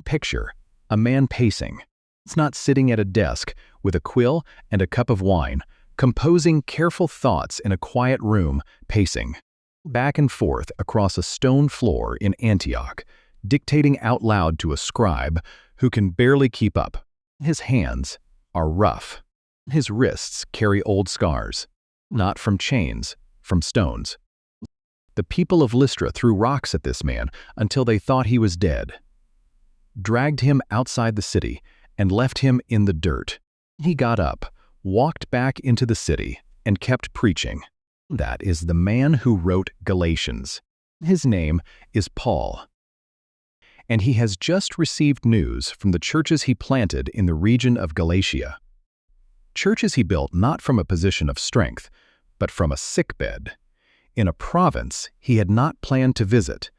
Picture a man pacing. It's not sitting at a desk with a quill and a cup of wine, composing careful thoughts in a quiet room, pacing back and forth across a stone floor in Antioch, dictating out loud to a scribe who can barely keep up. His hands are rough. His wrists carry old scars, not from chains, from stones. The people of Lystra threw rocks at this man until they thought he was dead, dragged him outside the city, and left him in the dirt. He got up, walked back into the city, and kept preaching. That is the man who wrote Galatians. His name is Paul. And he has just received news from the churches he planted in the region of Galatia. Churches he built not from a position of strength, but from a sickbed, in a province he had not planned to visit,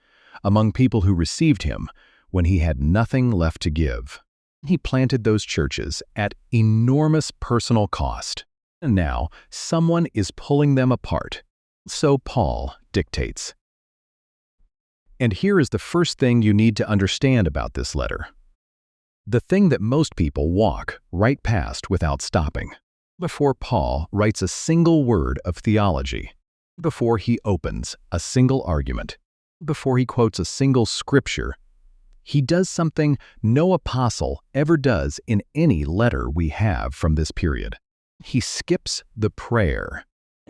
among people who received him when he had nothing left to give. He planted those churches at enormous personal cost, and now someone is pulling them apart. So Paul dictates. And here is the first thing you need to understand about this letter. The thing that most people walk right past without stopping. Before Paul writes a single word of theology, before he opens a single argument, before he quotes a single scripture, he does something no apostle ever does in any letter we have from this period. He skips the prayer.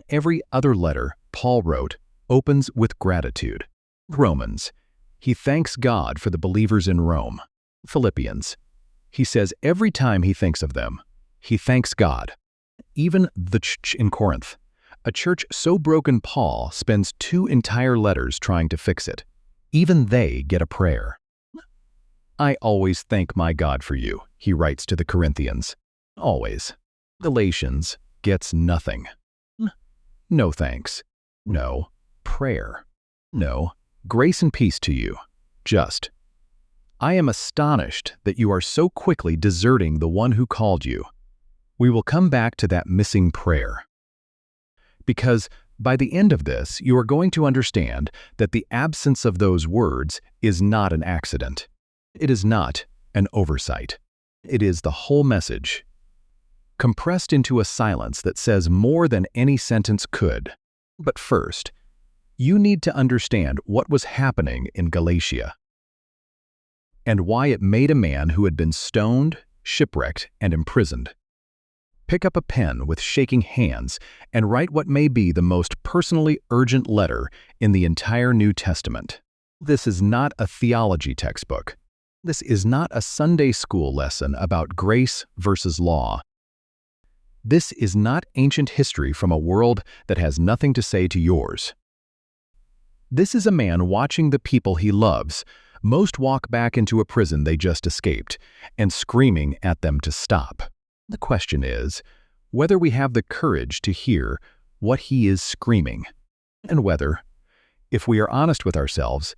Every other letter Paul wrote opens with gratitude. Romans, he thanks God for the believers in Rome. Philippians, he says every time he thinks of them, he thanks God. Even the church in Corinth, a church so broken Paul spends 2 entire letters trying to fix it. Even they get a prayer. I always thank my God for you, he writes to the Corinthians. Always. Galatians gets nothing. No thanks. No prayer. No grace and peace to you. Just, I am astonished that you are so quickly deserting the one who called you. We will come back to that missing prayer. Because by the end of this, you are going to understand that the absence of those words is not an accident. It is not an oversight. It is the whole message, compressed into a silence that says more than any sentence could. But first, you need to understand what was happening in Galatia and why it made a man who had been stoned, shipwrecked, and imprisoned. Pick up a pen with shaking hands and write what may be the most personally urgent letter in the entire New Testament. This is not a theology textbook. This is not a Sunday school lesson about grace versus law. This is not ancient history from a world that has nothing to say to yours. This is a man watching the people he loves most walk back into a prison they just escaped and screaming at them to stop. The question is whether we have the courage to hear what he is screaming, and whether, if we are honest with ourselves,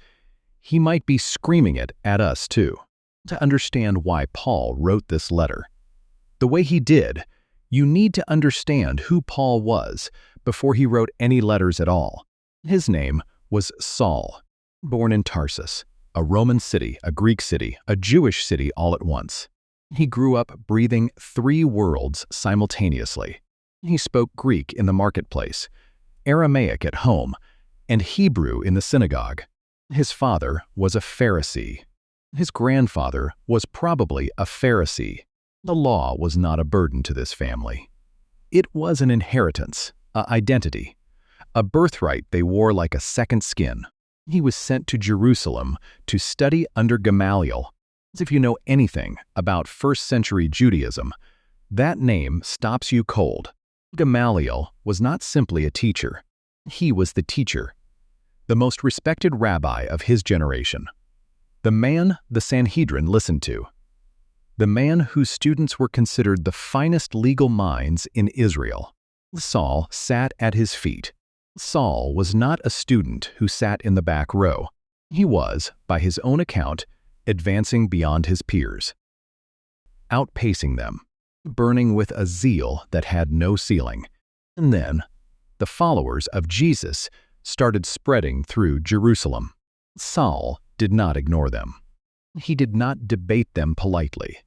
he might be screaming it at us too. To understand why Paul wrote this letter the way he did, you need to understand who Paul was before he wrote any letters at all. His name was Saul, born in Tarsus, a Roman city, a Greek city, a Jewish city all at once. He grew up breathing 3 worlds simultaneously. He spoke Greek in the marketplace, Aramaic at home, and Hebrew in the synagogue. His father was a Pharisee. His grandfather was probably a Pharisee. The law was not a burden to this family. It was an inheritance, an identity, a birthright they wore like a second skin. He was sent to Jerusalem to study under Gamaliel. As if you know anything about first-century Judaism, that name stops you cold. Gamaliel was not simply a teacher. He was the teacher, the most respected rabbi of his generation, the man the Sanhedrin listened to, the man whose students were considered the finest legal minds in Israel. Saul sat at his feet. Saul was not a student who sat in the back row. He was, by his own account, advancing beyond his peers, outpacing them, burning with a zeal that had no ceiling. And then, the followers of Jesus started spreading through Jerusalem. Saul did not ignore them. He did not debate them politely.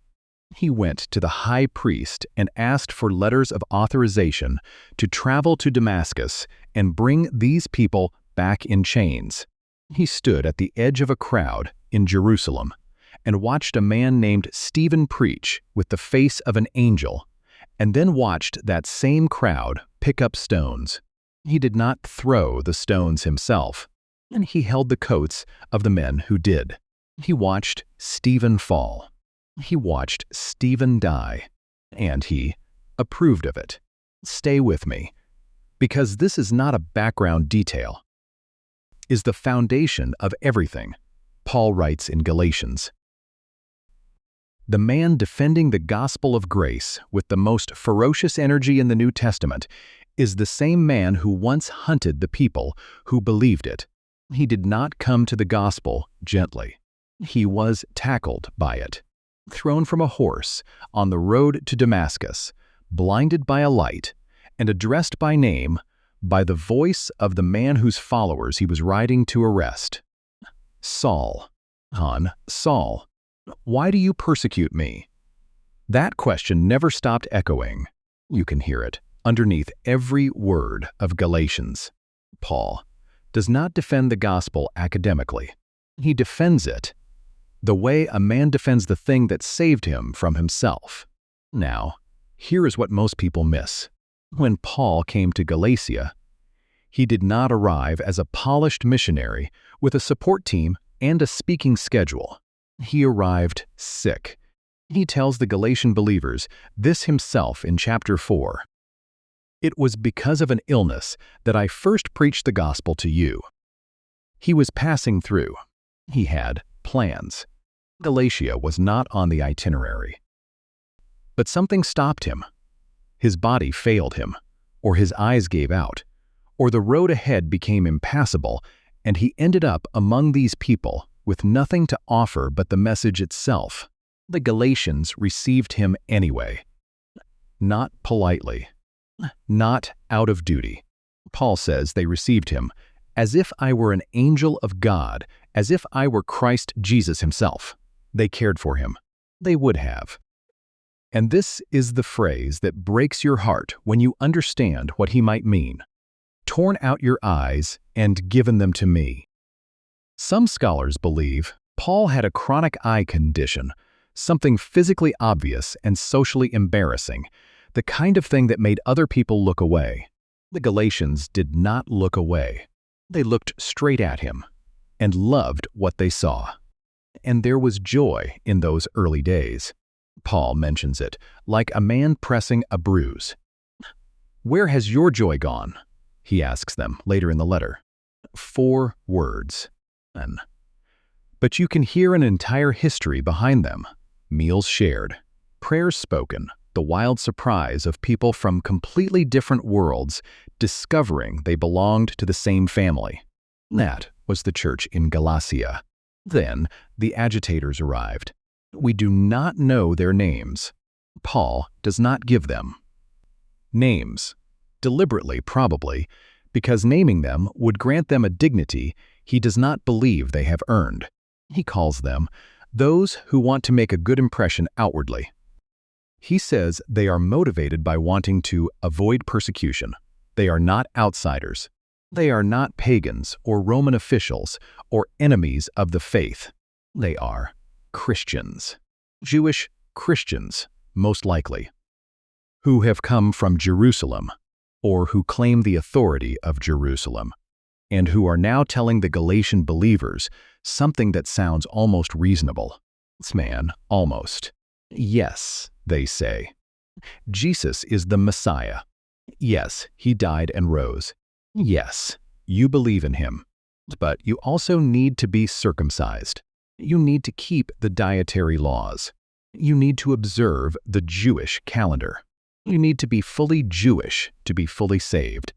He went to the high priest and asked for letters of authorization to travel to Damascus and bring these people back in chains. He stood at the edge of a crowd in Jerusalem and watched a man named Stephen preach with the face of an angel, and then watched that same crowd pick up stones. He did not throw the stones himself, and he held the coats of the men who did. He watched Stephen fall. He watched Stephen die, and he approved of it. Stay with me, because this is not a background detail. Is the foundation of everything, Paul writes in Galatians. The man defending the gospel of grace with the most ferocious energy in the New Testament is the same man who once hunted the people who believed it. He did not come to the gospel gently. He was tackled by it, thrown from a horse on the road to Damascus, blinded by a light, and addressed by name by the voice of the man whose followers he was riding to arrest. Saul, Saul, why do you persecute me? That question never stopped echoing. You can hear it underneath every word of Galatians. Paul does not defend the gospel academically. He defends it the way a man defends the thing that saved him from himself. Now, here is what most people miss. When Paul came to Galatia, he did not arrive as a polished missionary with a support team and a speaking schedule. He arrived sick. He tells the Galatian believers this himself in chapter 4. It was because of an illness that I first preached the gospel to you. He was passing through. He had plans. Galatia was not on the itinerary. But something stopped him. His body failed him, or his eyes gave out, or the road ahead became impassable, and he ended up among these people with nothing to offer but the message itself. The Galatians received him anyway. Not politely. Not out of duty. Paul says they received him as if I were an angel of God, as if I were Christ Jesus himself. They cared for him. They would have. And this is the phrase that breaks your heart when you understand what he might mean. Torn out your eyes and given them to me. Some scholars believe Paul had a chronic eye condition, something physically obvious and socially embarrassing, the kind of thing that made other people look away. The Galatians did not look away. They looked straight at him and loved what they saw. And there was joy in those early days. Paul mentions it like a man pressing a bruise. Where has your joy gone? He asks them later in the letter. 4 words. But you can hear an entire history behind them. Meals shared, prayers spoken, the wild surprise of people from completely different worlds discovering they belonged to the same family. That was the church in Galatia. Then the agitators arrived. We do not know their names. Paul does not give them. Names, deliberately probably, because naming them would grant them a dignity he does not believe they have earned. He calls them those who want to make a good impression outwardly. He says they are motivated by wanting to avoid persecution. They are not outsiders. They are not pagans or Roman officials or enemies of the faith. They are Christians. Jewish Christians, most likely, who have come from Jerusalem, or who claim the authority of Jerusalem, and who are now telling the Galatian believers something that sounds almost reasonable. This man, almost. Yes, they say. Jesus is the Messiah. Yes, he died and rose. Yes, you believe in him. But you also need to be circumcised. You need to keep the dietary laws. You need to observe the Jewish calendar. You need to be fully Jewish to be fully saved.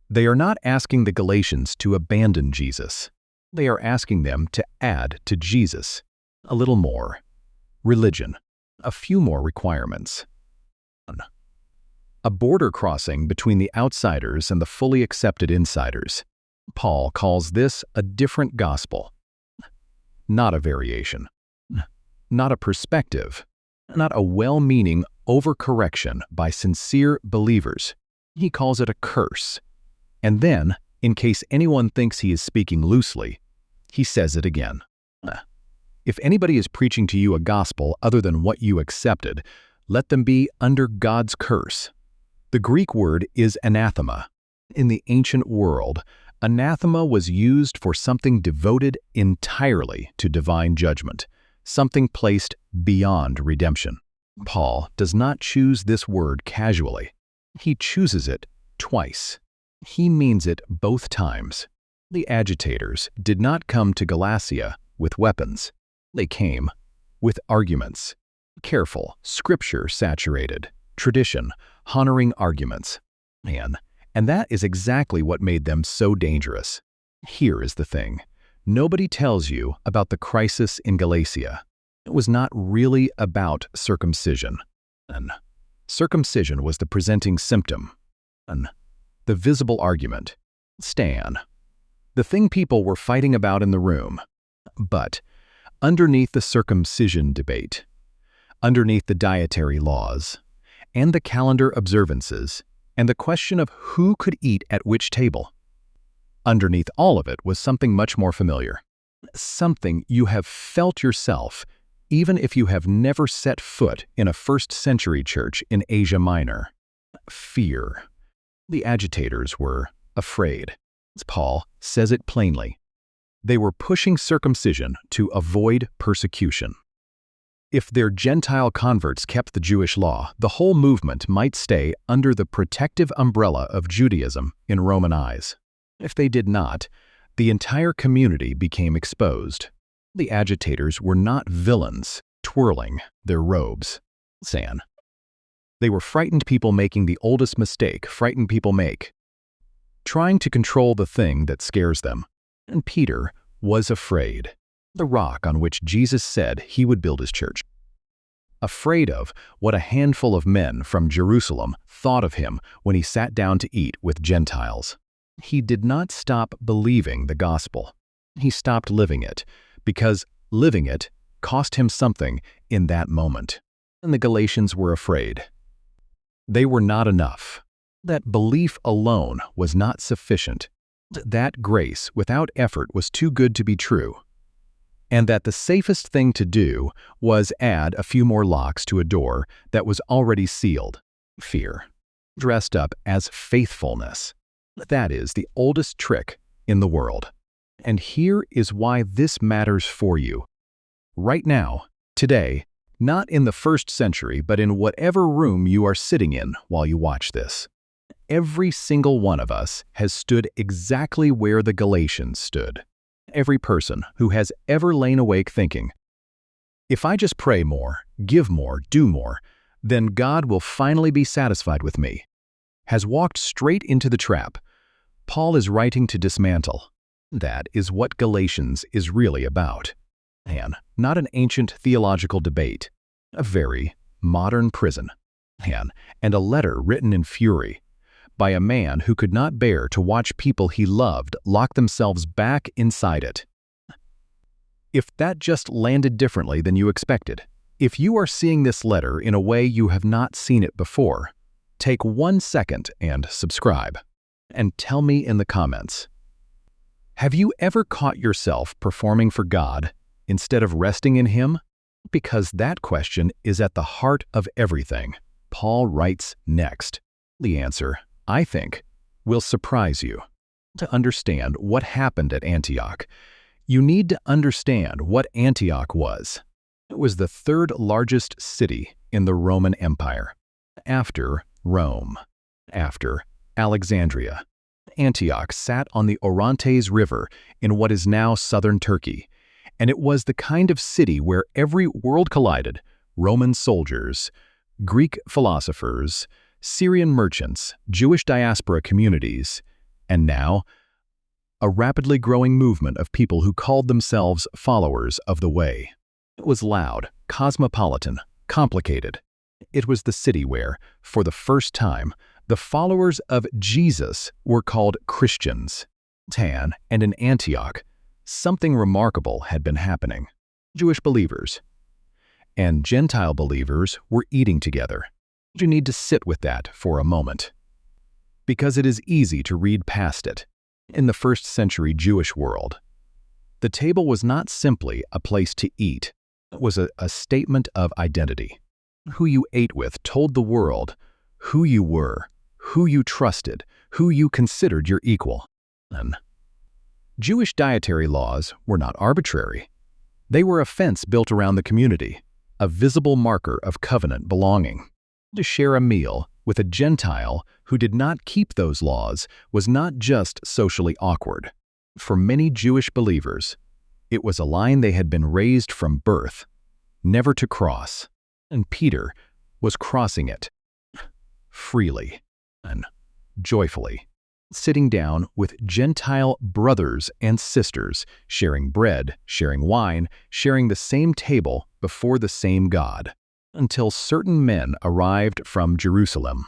They are not asking the Galatians to abandon Jesus. They are asking them to add to Jesus a little more religion, a few more requirements. A border crossing between the outsiders and the fully accepted insiders. Paul calls this a different gospel. not a variation, not a perspective, not a well-meaning overcorrection by sincere believers. He calls it a curse. And then, in case anyone thinks he is speaking loosely, he says it again. If anybody is preaching to you a gospel other than what you accepted, let them be under God's curse. The Greek word is anathema. In the ancient world, anathema was used for something devoted entirely to divine judgment, something placed beyond redemption. Paul does not choose this word casually. He chooses it twice. He means it both times. The agitators did not come to Galatia with weapons. They came with arguments. Careful, scripture-saturated, tradition-honoring arguments. And that is exactly what made them so dangerous. Here is the thing. Nobody tells you about the crisis in Galatia. It was not really about circumcision. Circumcision was the presenting symptom. The visible argument. Stan. The thing people were fighting about in the room. But underneath the circumcision debate, underneath the dietary laws, and the calendar observances, and the question of who could eat at which table, underneath all of it was something much more familiar. Something you have felt yourself, even if you have never set foot in a first-century church in Asia Minor. Fear. The agitators were afraid. Paul says it plainly. They were pushing circumcision to avoid persecution. If their Gentile converts kept the Jewish law, the whole movement might stay under the protective umbrella of Judaism in Roman eyes. If they did not, the entire community became exposed. The agitators were not villains twirling their robes. They were frightened people making the oldest mistake frightened people make, trying to control the thing that scares them. And Peter was afraid, the rock on which Jesus said he would build his church. Afraid of what a handful of men from Jerusalem thought of him when he sat down to eat with Gentiles. He did not stop believing the gospel. He stopped living it, because living it cost him something in that moment. And the Galatians were afraid. They were not enough. That belief alone was not sufficient. That grace without effort was too good to be true. And that the safest thing to do was add a few more locks to a door that was already sealed. Fear, dressed up as faithfulness. That is the oldest trick in the world. And here is why this matters for you. Right now, today, not in the first century, but in whatever room you are sitting in while you watch this. Every single one of us has stood exactly where the Galatians stood. Every person who has ever lain awake thinking, if I just pray more, give more, do more, then God will finally be satisfied with me, has walked straight into the trap Paul is writing to dismantle. That is what Galatians is really about. And not an ancient theological debate, a very modern prison, and a letter written in fury by a man who could not bear to watch people he loved lock themselves back inside it. If that just landed differently than you expected, if you are seeing this letter in a way you have not seen it before, take 1 second and subscribe, and tell me in the comments. Have you ever caught yourself performing for God instead of resting in Him? Because that question is at the heart of everything Paul writes next. The answer, I think, will surprise you. To understand what happened at Antioch, you need to understand what Antioch was. It was the third largest city in the Roman Empire, after Rome, after Alexandria. Antioch sat on the Orontes River in what is now southern Turkey, and it was the kind of city where every world collided: Roman soldiers, Greek philosophers, Syrian merchants, Jewish diaspora communities, and now a rapidly growing movement of people who called themselves followers of the Way. It was loud, cosmopolitan, complicated. It was the city where, for the first time, the followers of Jesus were called Christians. And in Antioch, Something remarkable had been happening. Jewish believers and Gentile believers were eating together. You need to sit with that for a moment, because it is easy to read past it. In the first century Jewish world, the table was not simply a place to eat. It was a statement of identity. Who you ate with told the world who you were, who you trusted, who you considered your equal. And Jewish dietary laws were not arbitrary. They were a fence built around the community, a visible marker of covenant belonging. To share a meal with a Gentile who did not keep those laws was not just socially awkward. For many Jewish believers, it was a line they had been raised from birth, never to cross, and Peter was crossing it freely and joyfully, sitting down with Gentile brothers and sisters, sharing bread, sharing wine, sharing the same table before the same God, until certain men arrived from Jerusalem.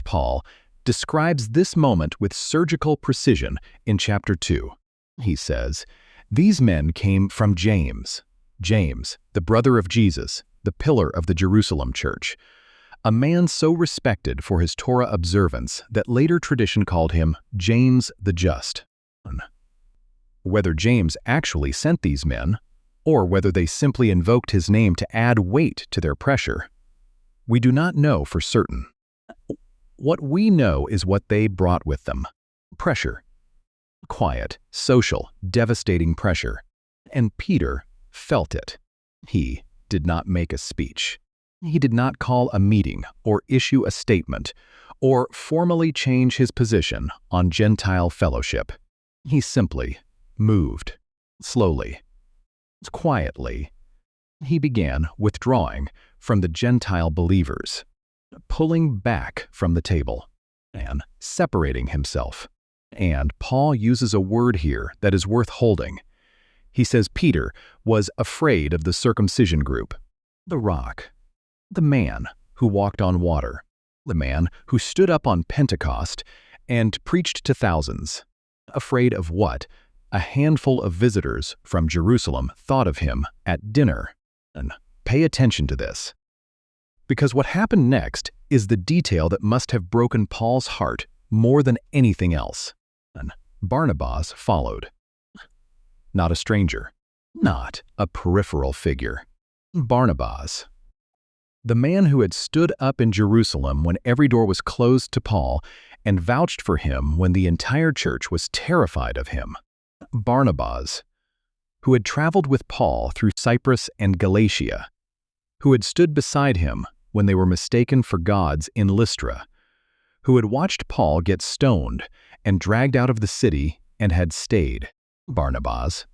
Paul describes this moment with surgical precision in chapter 2. He says, "These men came from James, the brother of Jesus, the pillar of the Jerusalem church, a man so respected for his Torah observance that later tradition called him James the Just." Whether James actually sent these men, or whether they simply invoked his name to add weight to their pressure, we do not know for certain. What we know is what they brought with them: pressure. Quiet, social, devastating pressure. And Peter felt it. He did not make a speech. He did not call a meeting or issue a statement or formally change his position on Gentile fellowship. He simply moved, slowly, quietly. He began withdrawing from the Gentile believers, pulling back from the table, and separating himself. And Paul uses a word here that is worth holding. He says Peter was afraid of the circumcision group, the rock, the man who walked on water, the man who stood up on Pentecost and preached to thousands. Afraid of what a handful of visitors from Jerusalem thought of him at dinner. And pay attention to this, because what happened next is the detail that must have broken Paul's heart more than anything else. And Barnabas followed. Not a stranger, not a peripheral figure. Barnabas, the man who had stood up in Jerusalem when every door was closed to Paul and vouched for him when the entire church was terrified of him. Barnabas, who had traveled with Paul through Cyprus and Galatia, who had stood beside him when they were mistaken for gods in Lystra, who had watched Paul get stoned and dragged out of the city and had stayed. Barnabas,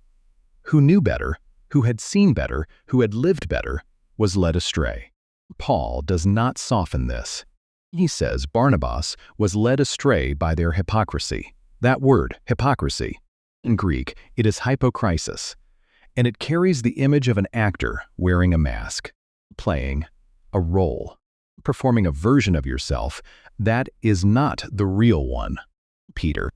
who knew better, who had seen better, who had lived better, was led astray. Paul does not soften this. He says Barnabas was led astray by their hypocrisy. That word, hypocrisy, in Greek, it is hypokrisis, and it carries the image of an actor wearing a mask, playing a role, performing a version of yourself that is not the real one. Peter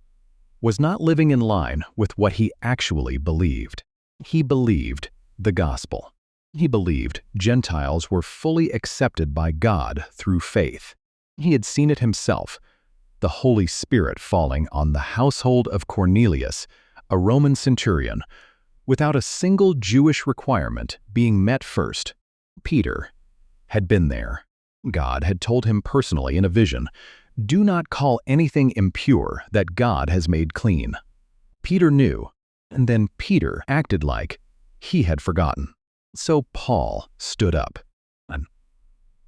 was not living in line with what he actually believed. He believed the gospel. He believed Gentiles were fully accepted by God through faith. He had seen it himself, the Holy Spirit falling on the household of Cornelius, a Roman centurion, without a single Jewish requirement being met first. Peter had been there. God had told him personally in a vision, "Do not call anything impure that God has made clean." Peter knew, and then Peter acted like he had forgotten. So Paul stood up.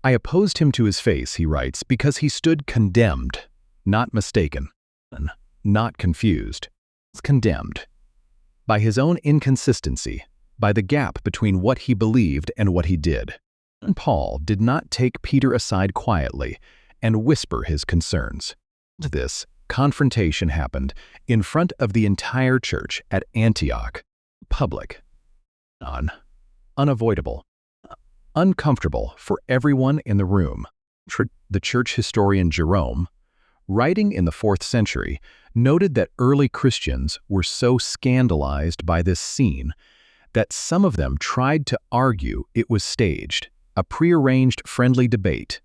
"I opposed him to his face," he writes, "because he stood condemned, not mistaken, and not confused. Condemned by his own inconsistency, by the gap between what he believed and what he did." And Paul did not take Peter aside quietly and whisper his concerns. This confrontation happened in front of the entire church at Antioch, public, unavoidable, uncomfortable for everyone in the room. The church historian Jerome writing in the 4th century, noted that early Christians were so scandalized by this scene that some of them tried to argue it was staged, a prearranged friendly debate,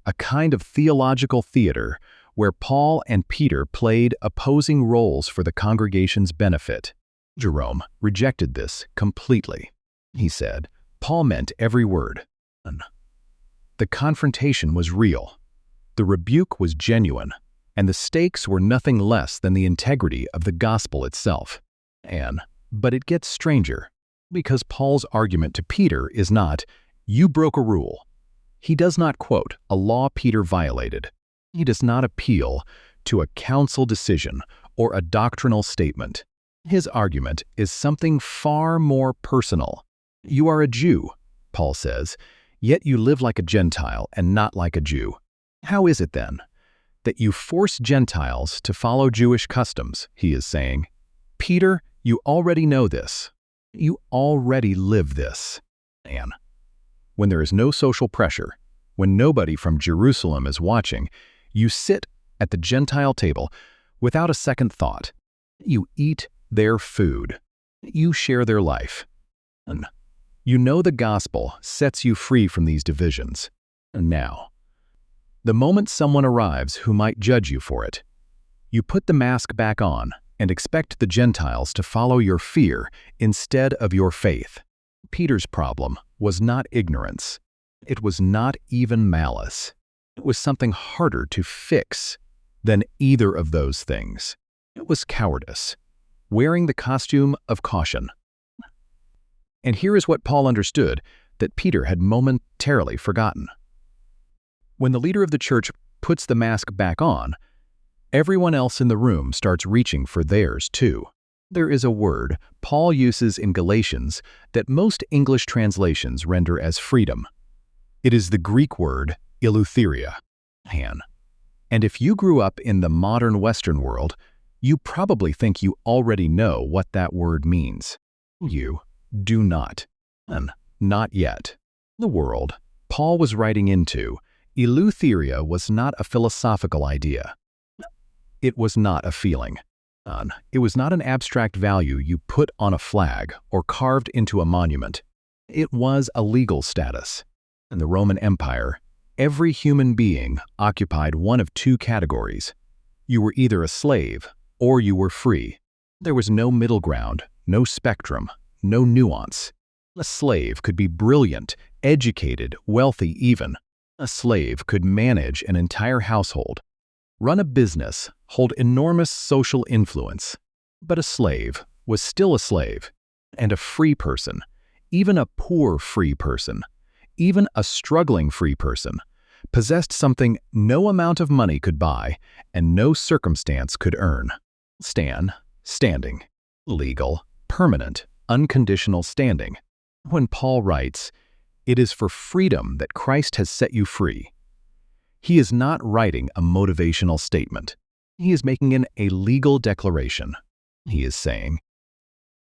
a kind of theological theater where Paul and Peter played opposing roles for the congregation's benefit. Jerome rejected this completely. He said, Paul meant every word. The confrontation was real. The rebuke was genuine, and the stakes were nothing less than the integrity of the gospel itself. But it gets stranger, because Paul's argument to Peter is not, "You broke a rule." He does not quote a law Peter violated. He does not appeal to a council decision or a doctrinal statement. His argument is something far more personal. "You are a Jew," Paul says, "yet you live like a Gentile and not like a Jew. How is it then that you force Gentiles to follow Jewish customs?" he is saying. "Peter, you already know this. You already live this." And when there is no social pressure, when nobody from Jerusalem is watching, you sit at the Gentile table without a second thought. You eat their food. You share their life. And you know the gospel sets you free from these divisions. And now, the moment someone arrives who might judge you for it, you put the mask back on and expect the Gentiles to follow your fear instead of your faith. Peter's problem was not ignorance. It was not even malice. It was something harder to fix than either of those things. It was cowardice, wearing the costume of caution. And here is what Paul understood that Peter had momentarily forgotten. When the leader of the church puts the mask back on, everyone else in the room starts reaching for theirs too. There is a word Paul uses in Galatians that most English translations render as freedom. It is the Greek word eleutheria. And if you grew up in the modern Western world, you probably think you already know what that word means. You do not. Not yet. The world Paul was writing into, eleutheria was not a philosophical idea. It was not a feeling. It was not an abstract value you put on a flag or carved into a monument. It was a legal status. In the Roman Empire, every human being occupied one of two categories. You were either a slave or you were free. There was no middle ground, no spectrum, no nuance. A slave could be brilliant, educated, wealthy even. A slave could manage an entire household, run a business, hold enormous social influence. But a slave was still a slave, and a free person, even a poor free person, even a struggling free person, possessed something no amount of money could buy and no circumstance could earn. Standing, legal, permanent, unconditional standing. When Paul writes, "It is for freedom that Christ has set you free," he is not writing a motivational statement. He is making a legal declaration. He is saying,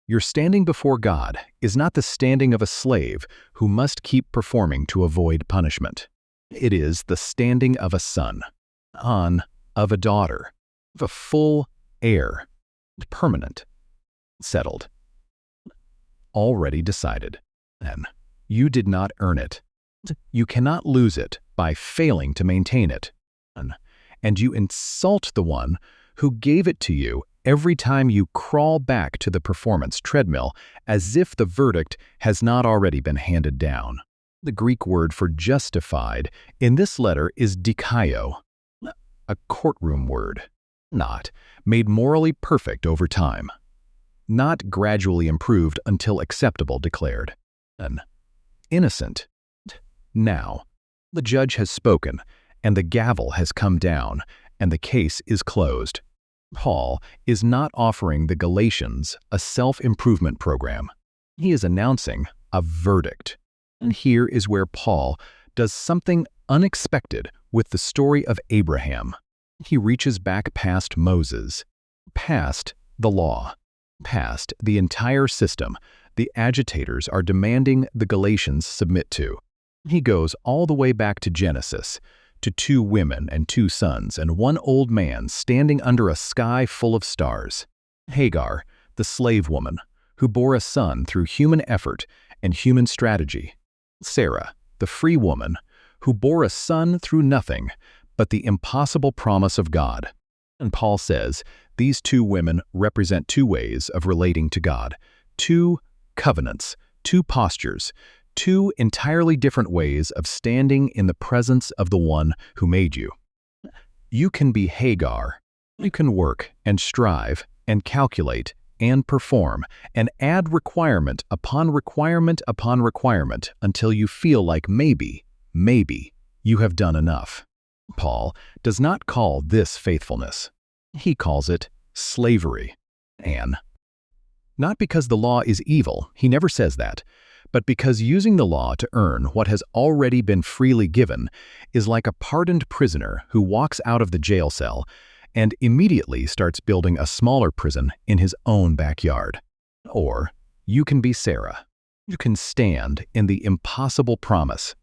your standing before God is not the standing of a slave who must keep performing to avoid punishment. It is the standing of a son, of a daughter, of a full heir, permanent, settled, already decided. And you did not earn it. You cannot lose it by failing to maintain it. And you insult the one who gave it to you every time you crawl back to the performance treadmill as if the verdict has not already been handed down. The Greek word for justified in this letter is dikaio, a courtroom word, not made morally perfect over time, not gradually improved until acceptable declared. An innocent. Now, the judge has spoken, and the gavel has come down, and the case is closed. Paul is not offering the Galatians a self-improvement program. He is announcing a verdict. And here is where Paul does something unexpected with the story of Abraham. He reaches back past Moses, past the law, past the entire system the agitators are demanding the Galatians submit to. He goes all the way back to Genesis, to 2 women and 2 sons and 1 old man standing under a sky full of stars. Hagar, the slave woman, who bore a son through human effort and human strategy. Sarah, the free woman, who bore a son through nothing but the impossible promise of God. And Paul says these 2 women represent 2 ways of relating to God, 2 covenants, 2 postures, 2 entirely different ways of standing in the presence of the one who made you. You can be Hagar. You can work and strive and calculate and perform and add requirement upon requirement upon requirement until you feel like maybe you have done enough. Paul does not call this faithfulness. He calls it slavery. And not because the law is evil, he never says that, but because using the law to earn what has already been freely given is like a pardoned prisoner who walks out of the jail cell and immediately starts building a smaller prison in his own backyard. Or you can be Sarah. You can stand in the impossible promise.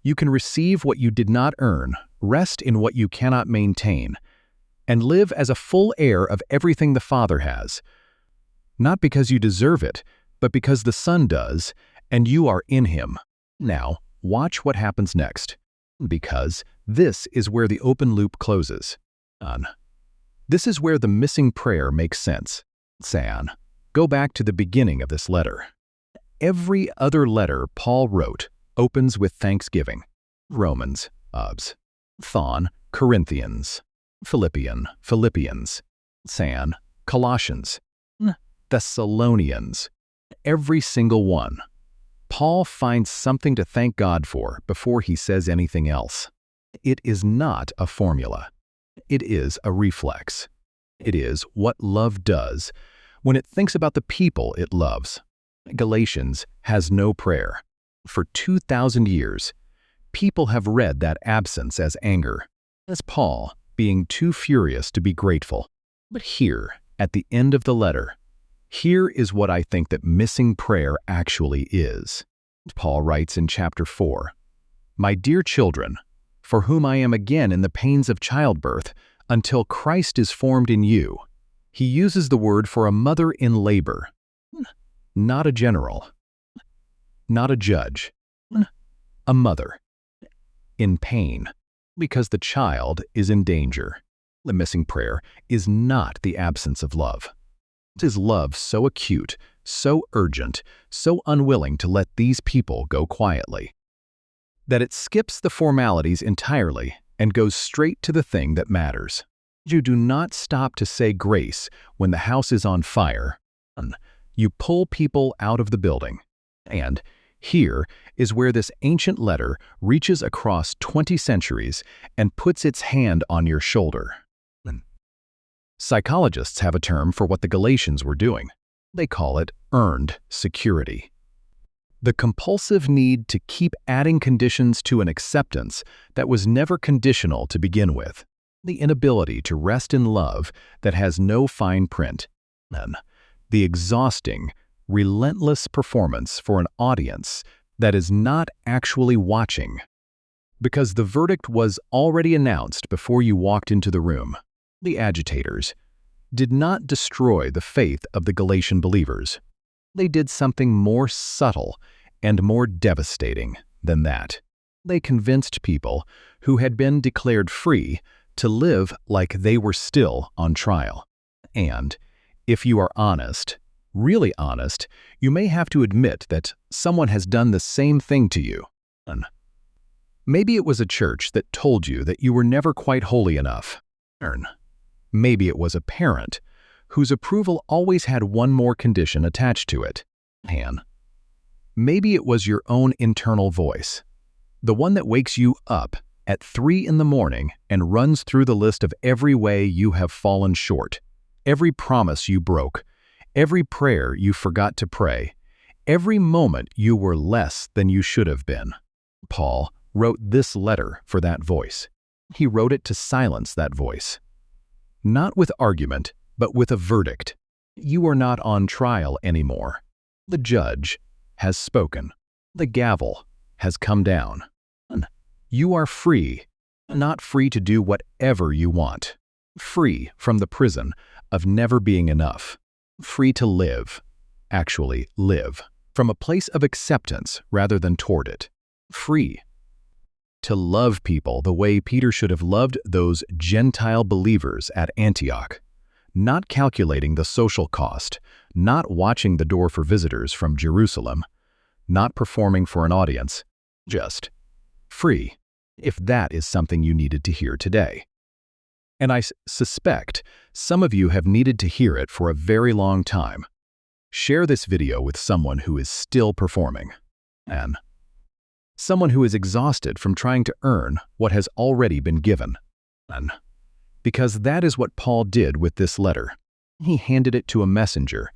You can receive what you did not earn, rest in what you cannot maintain, and live as a full heir of everything the Father has. Not because you deserve it, but because the Son does, and you are in Him. Now, watch what happens next, because this is where the open loop closes. This is where the missing prayer makes sense. Go back to the beginning of this letter. Every other letter Paul wrote opens with thanksgiving. Romans, Corinthians, Philippians, Colossians, Thessalonians. Every single one. Paul finds something to thank God for before he says anything else. It is not a formula. It is a reflex. It is what love does when it thinks about the people it loves. Galatians has no prayer. For 2,000 years, people have read that absence as anger, as Paul being too furious to be grateful. But here, at the end of the letter, here is what I think that missing prayer actually is. Paul writes in chapter 4, "My dear children, for whom I am again in the pains of childbirth, until Christ is formed in you." He uses the word for a mother in labor, not a general, not a judge, a mother, in pain, because the child is in danger. The missing prayer is not the absence of love. It is love so acute, so urgent, so unwilling to let these people go quietly, that it skips the formalities entirely and goes straight to the thing that matters. You do not stop to say grace when the house is on fire. You pull people out of the building. And here is where this ancient letter reaches across 20 centuries and puts its hand on your shoulder. Psychologists have a term for what the Galatians were doing. They call it earned security. The compulsive need to keep adding conditions to an acceptance that was never conditional to begin with. The inability to rest in love that has no fine print. And the exhausting, relentless performance for an audience that is not actually watching. Because the verdict was already announced before you walked into the room. The agitators did not destroy the faith of the Galatian believers. They did something more subtle and more devastating than that. They convinced people who had been declared free to live like they were still on trial. And if you are honest, really honest, you may have to admit that someone has done the same thing to you. Maybe it was a church that told you that you were never quite holy enough. Maybe it was a parent whose approval always had one more condition attached to it. And maybe it was your own internal voice, the one that wakes you up at 3 in the morning and runs through the list of every way you have fallen short, every promise you broke, every prayer you forgot to pray, every moment you were less than you should have been. Paul wrote this letter for that voice. He wrote it to silence that voice. Not with argument, but with a verdict. You are not on trial anymore. The judge has spoken. The gavel has come down. You are free, not free to do whatever you want. Free from the prison of never being enough. Free to live, actually live, from a place of acceptance rather than toward it. Free to love people the way Peter should have loved those Gentile believers at Antioch, not calculating the social cost, not watching the door for visitors from Jerusalem, not performing for an audience, just free, if that is something you needed to hear today. And I suspect some of you have needed to hear it for a very long time. Share this video with someone who is still performing, and someone who is exhausted from trying to earn what has already been given. And because that is what Paul did with this letter. He handed it to a messenger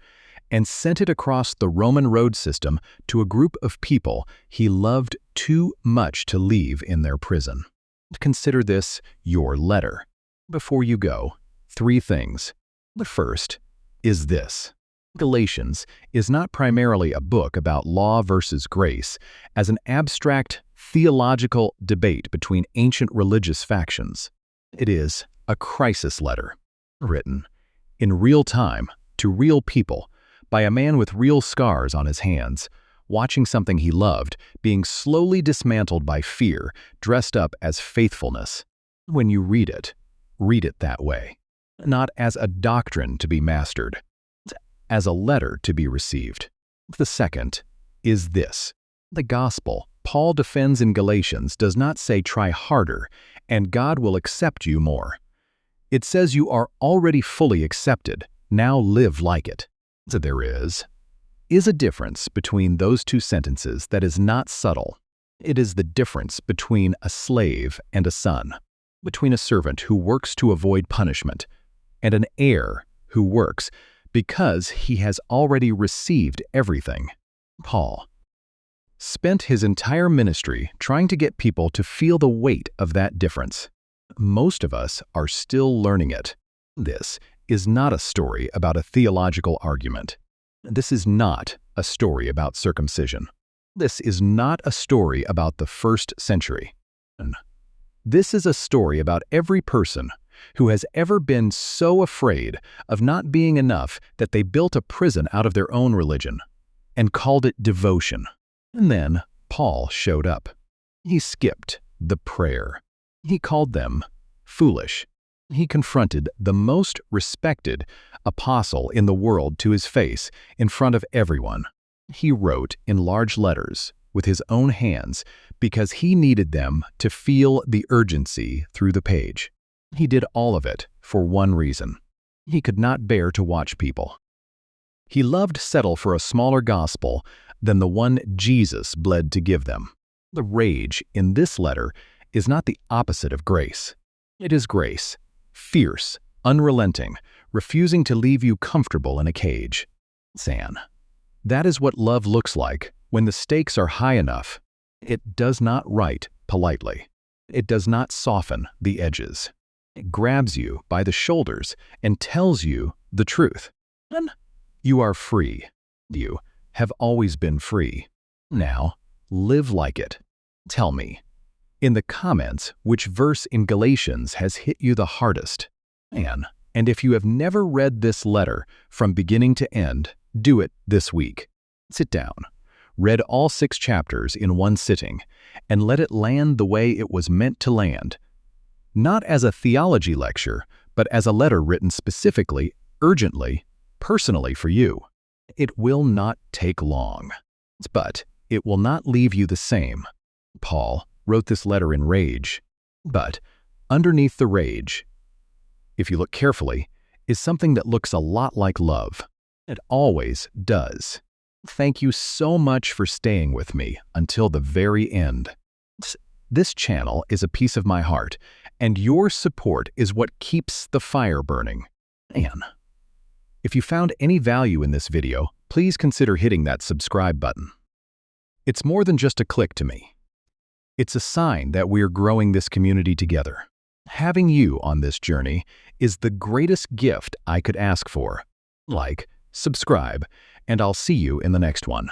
and sent it across the Roman road system to a group of people he loved too much to leave in their prison. Consider this your letter. Before you go, 3 things. The first is this. Galatians is not primarily a book about law versus grace as an abstract theological debate between ancient religious factions. It is a crisis letter, written in real time to real people by a man with real scars on his hands, watching something he loved being slowly dismantled by fear dressed up as faithfulness. When you read it that way, not as a doctrine to be mastered, as a letter to be received. The second is this. The gospel Paul defends in Galatians does not say try harder and God will accept you more. It says you are already fully accepted, now live like it. So there is a difference between those 2 sentences that is not subtle. It is the difference between a slave and a son, between a servant who works to avoid punishment and an heir who works because he has already received everything. Paul spent his entire ministry trying to get people to feel the weight of that difference. Most of us are still learning it. This is not a story about a theological argument. This is not a story about circumcision. This is not a story about the 1st century. This is a story about every person who has ever been so afraid of not being enough that they built a prison out of their own religion and called it devotion. And then Paul showed up. He skipped the prayer. He called them foolish. He confronted the most respected apostle in the world to his face in front of everyone. He wrote in large letters with his own hands because he needed them to feel the urgency through the page. He did all of it for one reason. He could not bear to watch people. He loved settle for a smaller gospel than the one Jesus bled to give them. The rage in this letter is not the opposite of grace. It is grace, fierce, unrelenting, refusing to leave you comfortable in a cage. That is what love looks like when the stakes are high enough. It does not write politely. It does not soften the edges. It grabs you by the shoulders and tells you the truth. And you are free. You have always been free. Now, live like it. Tell me, in the comments, which verse in Galatians has hit you the hardest. And if you have never read this letter from beginning to end, do it this week. Sit down, read all 6 chapters in one sitting, and let it land the way it was meant to land. Not as a theology lecture, but as a letter written specifically, urgently, personally for you. It will not take long, but it will not leave you the same. Paul wrote this letter in rage, but underneath the rage, if you look carefully, is something that looks a lot like love. It always does. Thank you so much for staying with me until the very end. This channel is a piece of my heart, and your support is what keeps the fire burning. And if you found any value in this video, please consider hitting that subscribe button. It's more than just a click to me. It's a sign that we're growing this community together. Having you on this journey is the greatest gift I could ask for. Like, subscribe, and I'll see you in the next one.